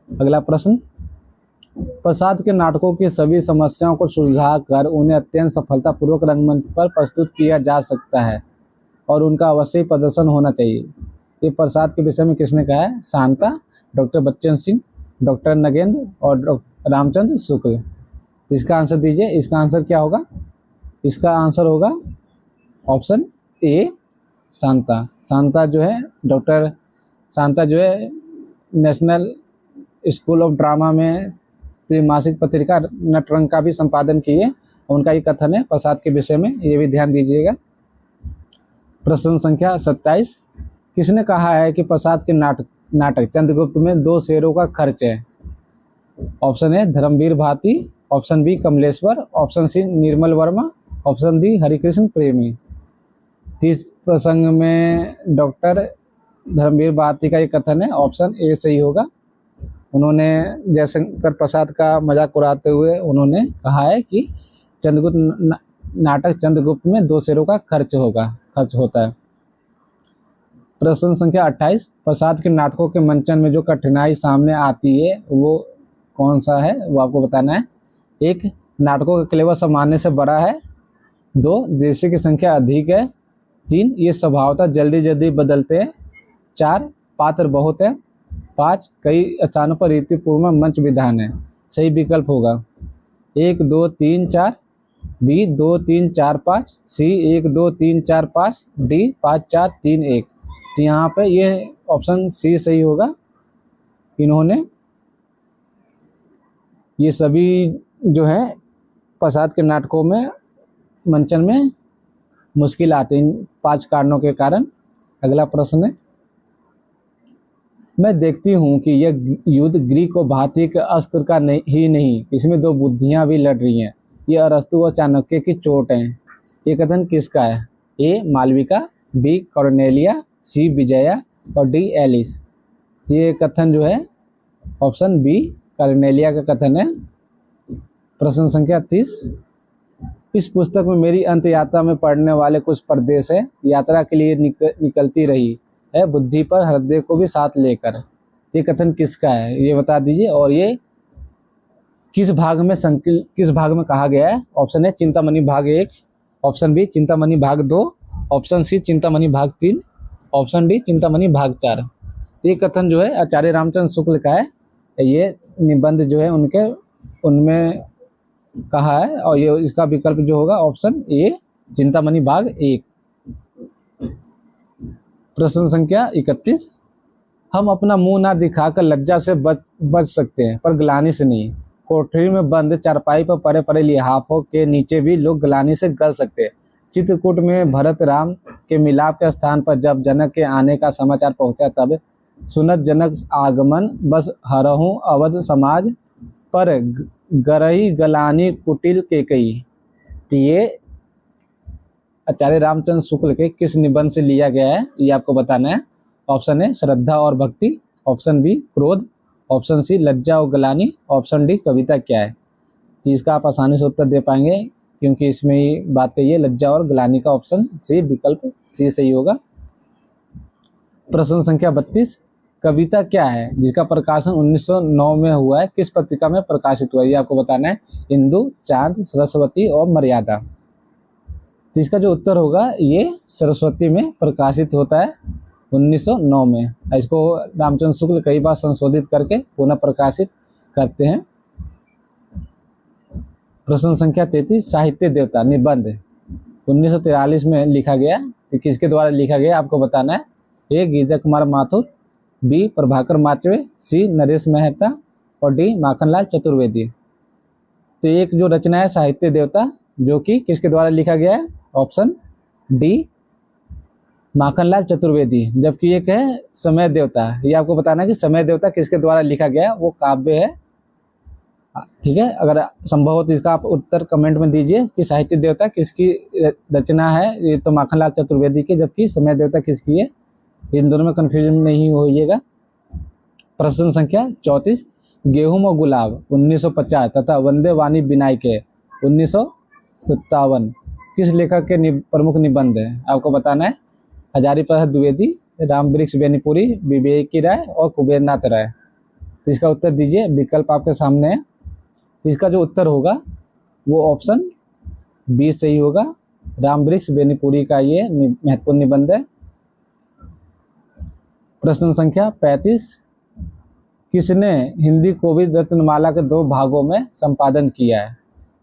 अगला प्रश्न, प्रसाद के नाटकों की सभी समस्याओं को सुलझा कर उन्हें अत्यंत सफलतापूर्वक रंगमंच पर प्रस्तुत किया जा सकता है और उनका अवश्य प्रदर्शन होना चाहिए। ये प्रसाद के विषय में किसने कहा है? शांता, डॉक्टर बच्चन सिंह, डॉक्टर नगेंद्र और डॉक्टर रामचंद्र शुक्ल। तो इसका आंसर दीजिए। इसका आंसर क्या होगा? इसका आंसर होगा ऑप्शन ए, शांता। शांता जो है डॉक्टर शांता जो है नेशनल स्कूल ऑफ ड्रामा में त्रैमासिक पत्रिका नटरंग का भी संपादन किए। उनका ये कथन है प्रसाद के विषय में, ये भी ध्यान दीजिएगा। प्रश्न संख्या 27, किसने कहा है कि प्रसाद के नाटक चंद्रगुप्त में 2 शेरों का खर्च है? Option A Dharamvir Bharati, option B Kamleshwar, option C Nirmal Verma, option D Harikrishna Premi. 30 प्रसंग में डॉक्टर धर्मवीर भारती का ये कथन है, ऑप्शन ए सही होगा। उन्होंने जयशंकर प्रसाद का मजाक उड़ाते हुए उन्होंने कहा है कि नाटक चंद्रगुप्त में 2 शेरों का खर्च होता है। प्रश्न संख्या 28, प्रसाद के नाटकों के मंचन में जो कठिनाई सामने आती है वो कौन सा है, वो आपको बताना है। 1, नाटकों का क्लेवर सामान्य से बड़ा है। 2, दृश्य की संख्या अधिक है। 3, ये स्वभावतः जल्दी बदलते हैं। 4, पात्र बहुत है। 5, कई स्थानों पर रीतिपूर्वक मंच विधान है। सही विकल्प होगा 1, 2, 3, 4, बी 2, 3, 4, 5, सी 1, 2, 3, 4, 5, डी 5, 4, 3, 1। तो यहाँ पे ये ऑप्शन सी सही होगा। इन्होंने ये सभी जो है प्रसाद के नाटकों में मंचन में मुश्किल आते इन 5 कारणों के कारण। अगला प्रश्न है, मैं देखती हूँ कि यह युद्ध ग्रीक और भारतीय के अस्त्र का ही नहीं, इसमें 2 बुद्धियां भी लड़ रही हैं। ये अरस्तु और चाणक्य की चोट है। ये कथन किसका है? ए मालविका, बी कॉर्नेलिया, सी विजया और डी एलिस। ये कथन जो है ऑप्शन बी कॉर्नेलिया का कथन है। प्रश्न संख्या 30, इस पुस्तक में मेरी अंत यात्रा में पढ़ने वाले कुछ प्रदेश है। यात्रा के लिए निकलती रही है बुद्धि पर हृदय को भी साथ लेकर। ये कथन किसका है ये बता दीजिए, और ये किस भाग में कहा गया है? ऑप्शन है चिंतामणि भाग 1, ऑप्शन बी चिंतामणि भाग 2, ऑप्शन सी चिंतामणि भाग 3, ऑप्शन डी चिंतामणि भाग 4। ये कथन जो है आचार्य रामचंद्र शुक्ल का है। ये निबंध जो है उनमें कहा है, और ये इसका विकल्प जो होगा ऑप्शन ए चिंतामणि भाग 1। प्रश्न संख्या 31, हम अपना मुंह ना दिखाकर लज्जा से बच सकते हैं पर ग्लानि से नहीं। कोठरी में बंद चारपाई पर पड़े पड़े लिहाफों के नीचे भी लोग ग्लानि से गल सकते हैं। चित्रकूट में भरत राम के मिलाप के स्थान पर जब जनक के आने का समाचार पहुंचा तब सुनत जनक आगमन बस हरहूं अवध समाज पर गरही गलानी कुटिल के कई। तो ये आचार्य रामचंद्र शुक्ल के किस निबंध से लिया गया है ये आपको बताना है। ऑप्शन ए श्रद्धा और भक्ति, ऑप्शन बी क्रोध, ऑप्शन सी लज्जा और गलानी, ऑप्शन डी कविता क्या है। तो इसका आप आसानी से उत्तर दे पाएंगे क्योंकि इसमें ही बात कही है लज्जा और गलानी का। ऑप्शन सी विकल्प सी सही होगा। प्रश्न संख्या 32, कविता क्या है जिसका प्रकाशन 1909 में हुआ है, किस पत्रिका में प्रकाशित हुआ है ये आपको बताना है। हिंदू, चांद, सरस्वती और मर्यादा। तो इसका जो उत्तर होगा ये सरस्वती में प्रकाशित होता है 1909 में। इसको रामचंद्र शुक्ल कई बार संशोधित करके पुनः प्रकाशित करते हैं। प्रश्न संख्या 33, साहित्य देवता निबंध 1943 में लिखा गया, तो किसके द्वारा लिखा गया आपको बताना है। ए गिरिजा कुमार माथुर, बी प्रभाकर माचवे, सी नरेश मेहता और डी माखनलाल चतुर्वेदी। तो एक जो रचना है साहित्य देवता जो कि किसके द्वारा लिखा गया है, ऑप्शन डी माखनलाल चतुर्वेदी। जबकि एक है समय देवता, ये आपको बताना है कि समय देवता किसके द्वारा लिखा गया, वो काव्य है। ठीक है, अगर संभव हो तो इसका आप उत्तर कमेंट में दीजिए कि साहित्य देवता किसकी रचना है। ये तो माखनलाल चतुर्वेदी की, जबकि समय देवता किसकी है। इन दोनों में कंफ्यूजन नहीं होइएगा। प्रश्न संख्या 34, गेहूं और गुलाब 1950 तथा वंदे वाणी बिनाई के 1957 किस लेखक के प्रमुख निबंध है आपको बताना है। हजारी प्रसाद द्विवेदी, राम वृक्ष बेनीपुरी, विवेकी राय और कुबेरनाथ राय। तो इसका उत्तर दीजिए, विकल्प आपके सामने है। तो इसका जो उत्तर होगा वो ऑप्शन बी सही होगा। रामवृक्ष बेनीपुरी का ये महत्वपूर्ण निबंध है। प्रश्न संख्या 35, किसने हिंदी कोविद रत्नमाला के 2 भागों में संपादन किया है?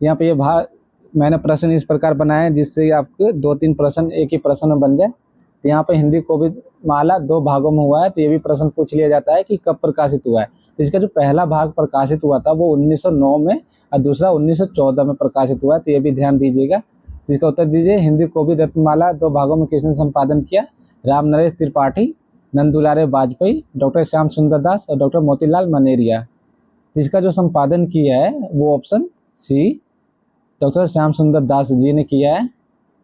यहाँ पे ये भाग मैंने प्रश्न इस प्रकार बनाए हैं जिससे आपके 2-3 प्रश्न एक ही प्रश्न में बन जाए। तो यहाँ पे हिंदी कोविद माला 2 भागों में हुआ है, तो ये भी प्रश्न पूछ लिया जाता है कि कब प्रकाशित हुआ है। तो इसका जो पहला भाग प्रकाशित हुआ था वो 1909 में और दूसरा 1914 में प्रकाशित हुआ है, तो ये भी ध्यान दीजिएगा। तो इसका उत्तर दीजिए, हिंदी कोविद रत्नमाला 2 भागों में किसने संपादन किया? राम नरेश त्रिपाठी, नंदुलारे वाजपेयी, डॉक्टर श्याम सुंदर दास और डॉक्टर मोतीलाल मनेरिया। तो इसका जो संपादन किया है वो ऑप्शन सी डॉक्टर श्याम सुंदर दास जी ने किया है।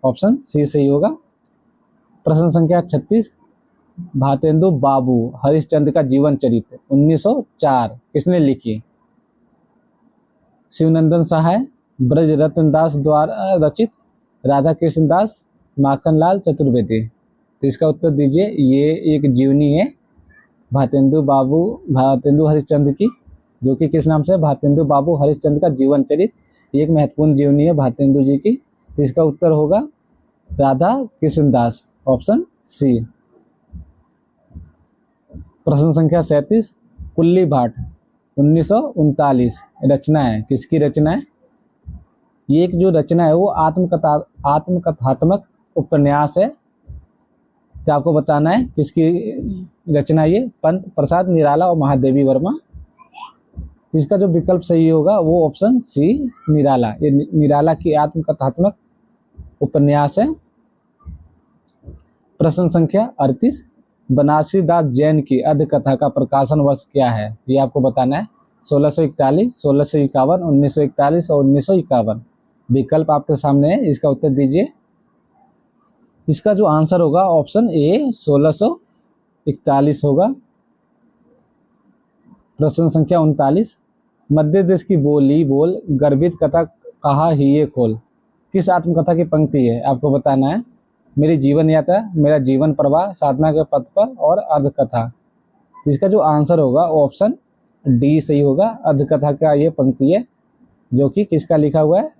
ऑप्शन सी सही होगा। प्रश्न संख्या 36, भारतेंदु बाबू हरिश्चंद्र का जीवन चरित्र 1904 किसने लिखी? शिवनंदन सहाय, ब्रज रत्न दास द्वारा रचित, राधा कृष्ण दास, माखनलाल चतुर्वेदी। तो इसका उत्तर दीजिए, ये एक जीवनी है भारतेंदु हरिश्चंद्र की, जो कि किस नाम से? भारतेंदु बाबू हरिश्चंद्र का जीवन चरित्र। एक महत्वपूर्ण जीवनी है भारतेंदु जी की। तो इसका उत्तर होगा राधा कृष्ण दास, ऑप्शन सी। प्रश्न संख्या 37, कुल्ली भाट 1939 रचना है, किसकी रचना है? ये एक जो रचना है वो आत्मकथात्मक उपन्यास है। तो आपको बताना है किसकी रचना ये? पंत प्रसाद निराला और महादेवी वर्मा। तो इसका जो विकल्प सही होगा वो ऑप्शन सी निराला। ये निराला की आत्मकथात्मक उपन्यास है। प्रश्न संख्या 38, बनारसी दास जैन की अर्ध कथा का प्रकाशन वर्ष क्या है? ये आपको बताना है। 1641, 1651, 1941 और 1951। विकल्प आपके सामने है, इसका उत्तर दीजिए। इसका जो आंसर होगा ऑप्शन ए 1641 होगा। प्रश्न संख्या 39, मध्य देश की बोली बोल गर्भित कथा कहा ही ये खोल किस आत्मकथा की पंक्ति है? आपको बताना है। मेरी जीवन यात्रा, मेरा जीवन प्रवाह, साधना के पथ पर और अर्ध कथा। इसका जो आंसर होगा ऑप्शन डी सही होगा। अर्ध कथा का ये पंक्ति है जो कि किसका लिखा हुआ है?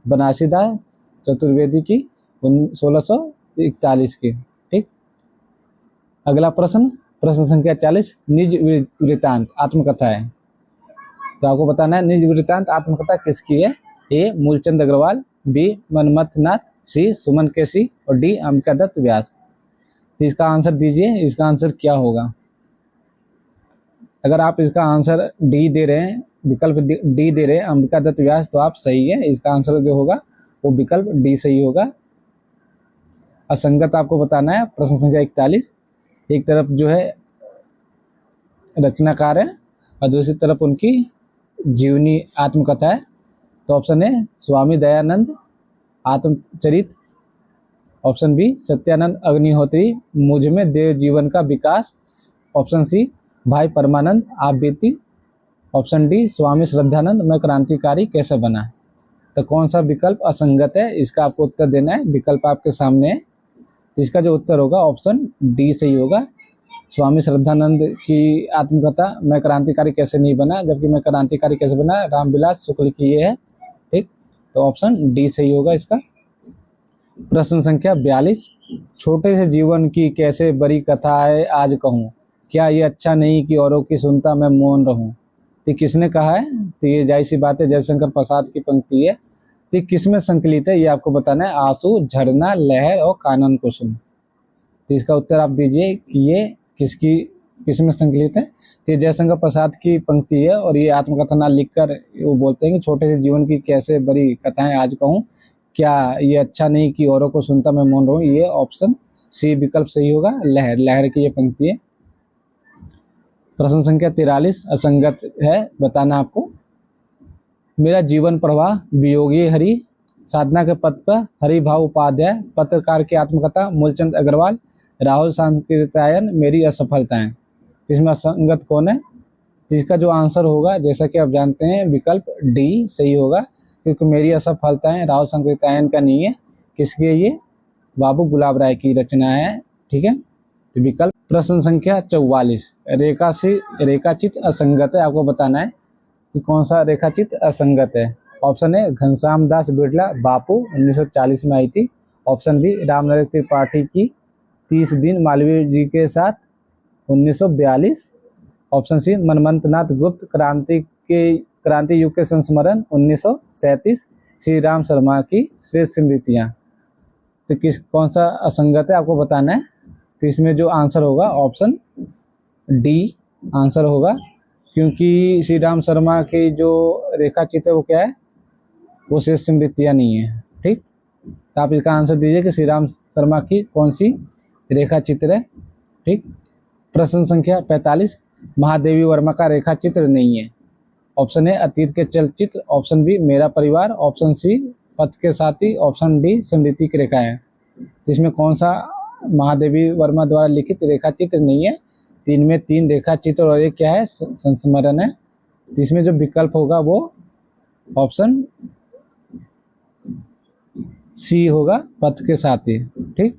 बनारसी दास चतुर्वेदी की 1641 की। ठीक, अगला प्रश्न, प्रश्न संख्या 40, निज वृत्तांत आत्मकथा है। तो आपको बताना है निज वृत्तांत आत्मकथा किसकी है? ए मूलचंद अग्रवाल, बी मनमथ नाथ, सी सुमन केसी और डी अंबिका दत्त व्यास। तो इसका आंसर दीजिए, इसका आंसर क्या होगा? अगर आप इसका आंसर डी दे रहे हैं, विकल्प डी दे रहे हैं अंबिका दत्त व्यास, तो आप सही है। इसका आंसर जो होगा वो विकल्प डी सही होगा। असंगत आपको बताना है। प्रश्न संख्या 41, एक तरफ जो है रचनाकार है और दूसरी तरफ उनकी जीवनी आत्मकथा है। तो option A Swami Dayanand Atmacharit, option B Satyanand Agnihotri Mujh Mein देव जीवन का विकास, ऑप्शन सी भाई परमानंद आप बीती, ऑप्शन डी स्वामी श्रद्धानंद मैं क्रांतिकारी कैसे बना। तो कौन सा विकल्प असंगत है, इसका आपको उत्तर देना है। विकल्प आपके सामने है। तो इसका जो उत्तर होगा ऑप्शन डी सही होगा। स्वामी श्रद्धानंद की आत्मकथा मैं क्रांतिकारी कैसे नहीं बना, जबकि मैं क्रांतिकारी कैसे बना रामविलास शुक्ल की ये है। ठीक, तो ऑप्शन डी सही होगा इसका। प्रश्न संख्या 42, छोटे से जीवन की कैसे बड़ी कथा है आज कहूँ, क्या ये अच्छा नहीं कि औरों की सुनता मैं मौन रहूं। तो किसने कहा है? तो ये जाहिर सी बात है जयशंकर प्रसाद की पंक्ति है। तो किस में संकलित है ये आपको बताना है। आंसू, झरना, लहर और कानन कुसुम। तो इसका उत्तर आप दीजिए कि ये किस में संकलित है। तो ये जयशंकर प्रसाद की पंक्ति है और ये आत्मकथा ना लिखकर वो बोलते हैं कि छोटे से जीवन की कैसे बड़ी कथाएं आज कहूँ, क्या ये अच्छा नहीं कि औरों को सुनता मैं मौन रहूं। ये ऑप्शन सी विकल्प सही होगा। लहर की ये पंक्ति है। प्रश्न संख्या 43 असंगत है, बताना आपको। मेरा जीवन प्रवाह, वियोगी हरि, साधना के पथ पर, हरिभाव उपाध्याय, पत्रकार की आत्मकथा, मूलचंद अग्रवाल, राहुल सांकृत्यायन, मेरी असफलताएं। जिसमें असंगत कौन है? जिसका जो आंसर होगा जैसा कि आप जानते हैं विकल्प डी सही होगा, क्योंकि मेरी असफलताएं राहुल सांकृत्यायन का नहीं है। किसकी है ये? बाबू गुलाब राय की रचना है। ठीक है, तो विकल्प प्रश्न संख्या 44, रेखाचित्र असंगत है, आपको बताना है कि कौन सा रेखाचित्र असंगत है। ऑप्शन ए घनश्याम दास बिरला बापू 1940 में आई थी। ऑप्शन बी रामनरेश त्रिपाठी की 30 दिन मालवीय जी के साथ 1942। ऑप्शन सी मनमंत नाथ गुप्त क्रांति युग के संस्मरण 1937। श्री राम शर्मा की शेष स्मृतियाँ। तो कौन सा असंगत है आपको बताना है। तो इसमें जो आंसर होगा ऑप्शन डी आंसर होगा, क्योंकि श्री राम शर्मा की जो रेखा चित्र है वो क्या है, वो शेष स्मृतियाँ नहीं है। ठीक, तो आप इसका आंसर दीजिए कि श्री राम शर्मा की कौन सी रेखा चित्र है। ठीक, प्रश्न संख्या 45, महादेवी वर्मा का रेखा चित्र नहीं है। ऑप्शन ए अतीत के चलचित्र, ऑप्शन बी मेरा परिवार, ऑप्शन सी पथ के साथी, ऑप्शन डी स्मृति की रेखाएं। जिसमें कौन सा महादेवी वर्मा द्वारा लिखित रेखा चित्र नहीं है। तीन में 3 रेखा चित्र और एक क्या है, संस्मरण है। जिसमें जो विकल्प होगा वो ऑप्शन सी होगा, पथ के साथी। ठीक,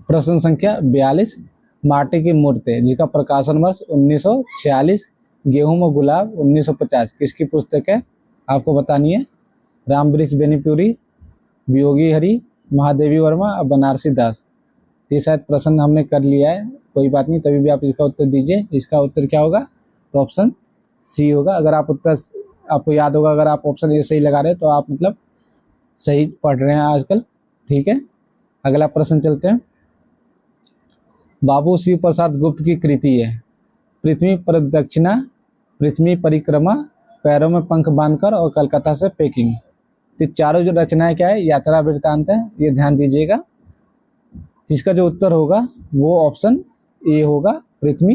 प्रश्न संख्या 42, माटी की मूर्ति जिसका प्रकाशन वर्ष 1946, गेहूं में गुलाब 1950 किसकी पुस्तक है, आपको बतानी है। राम वृक्ष बेनीपुरी, वियोगी हरि, महादेवी वर्मा और बनारसी दास। ये शायद प्रश्न हमने कर लिया है, कोई बात नहीं, तभी भी आप इसका उत्तर दीजिए। इसका उत्तर क्या होगा, तो ऑप्शन सी होगा। अगर आप उत्तर आपको याद होगा, अगर आप ऑप्शन ए सही लगा रहे हैं तो आप मतलब सही पढ़ रहे हैं आजकल। ठीक है, अगला प्रश्न चलते हैं। बाबू शिव प्रसाद गुप्त की कृति है पृथ्वी प्रदक्षिणा, पृथ्वी परिक्रमा, पैरों में पंख बांधकर और कलकत्ता से पेकिंग। तो चारों जो रचनाएं क्या है, यात्रा वृत्तांत है, ये ध्यान दीजिएगा। जिसका जो उत्तर होगा वो ऑप्शन ए होगा, पृथ्वी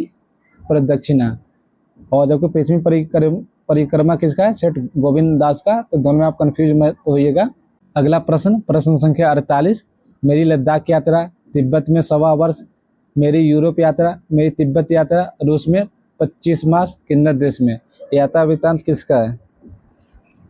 प्रदक्षिणा। और जबकि पृथ्वी परिक्रमा किसका है, सेठ गोविंद दास का। तो दोनों में आप कंफ्यूज मत होइएगा। अगला प्रश्न, प्रश्न संख्या 48, मेरी लद्दाख यात्रा, तिब्बत में 1.25 वर्ष, मेरी यूरोप यात्रा, मेरी तिब्बत यात्रा, रूस में 25 मास, किन्नर देश में। यात्रा वृत्तांत किसका है।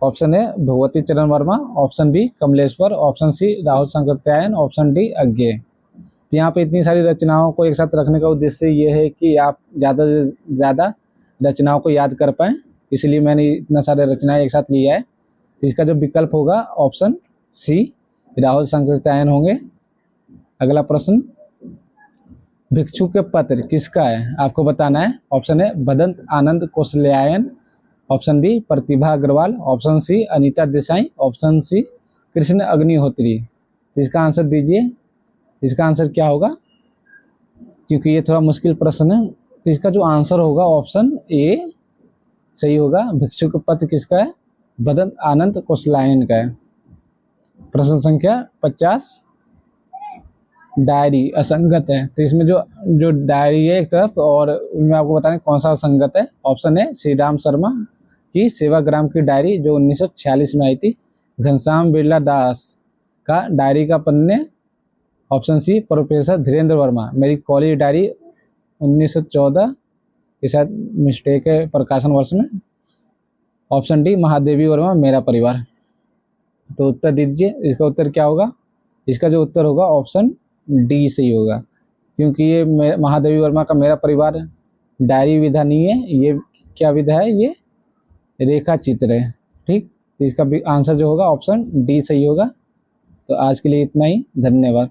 Option A Bhagwati Charan Verma, option B Kamleshwar, option C Rahul Sankrityayan, option D Agyeya. तो यहाँ पे इतनी सारी रचनाओं को एक साथ रखने का उद्देश्य ये है कि आप ज़्यादा से ज़्यादा रचनाओं को याद कर पाएँ, इसलिए मैंने इतना सारे रचनाएं एक साथ लिया है। तो इसका जो विकल्प होगा ऑप्शन सी राहुल शंकरत्यायन होंगे। अगला प्रश्न, भिक्षु के पत्र किसका है, आपको बताना है। Option A Bhadant Anand Kausalyayan, option B Pratibha Agrawal, option C Anita Desai, option C Krishna Agnihotri. तो इसका आंसर दीजिए, इसका आंसर क्या होगा, क्योंकि ये थोड़ा मुश्किल प्रश्न है। तो इसका जो आंसर होगा ऑप्शन ए सही होगा। भिक्षु के पत्र किसका है, भदंत आनंद कौशल्यायन का है। प्रश्न संख्या 50, डायरी असंगत है। तो इसमें जो डायरी है एक तरफ, और मैं आपको बताने कौन सा असंगत है। ऑप्शन है श्री राम शर्मा की सेवाग्राम की डायरी जो 1946 में आई थी। घनश्याम बिरला दास का डायरी का पन्ने, option C professor Dhirendra Verma मेरी कॉलेज डायरी 1914, ये शायद मिस्टेक है प्रकाशन वर्ष में। ऑप्शन डी महादेवी वर्मा मेरा परिवार। तो उत्तर दीजिए, इसका उत्तर क्या होगा। इसका जो उत्तर होगा ऑप्शन डी सही होगा, क्योंकि ये महादेवी वर्मा का मेरा परिवार डायरी विधा नहीं है, ये क्या विधा है, ये रेखा चित्र है। ठीक, तो इसका भी आंसर जो होगा ऑप्शन डी सही होगा। तो आज के लिए इतना ही, धन्यवाद।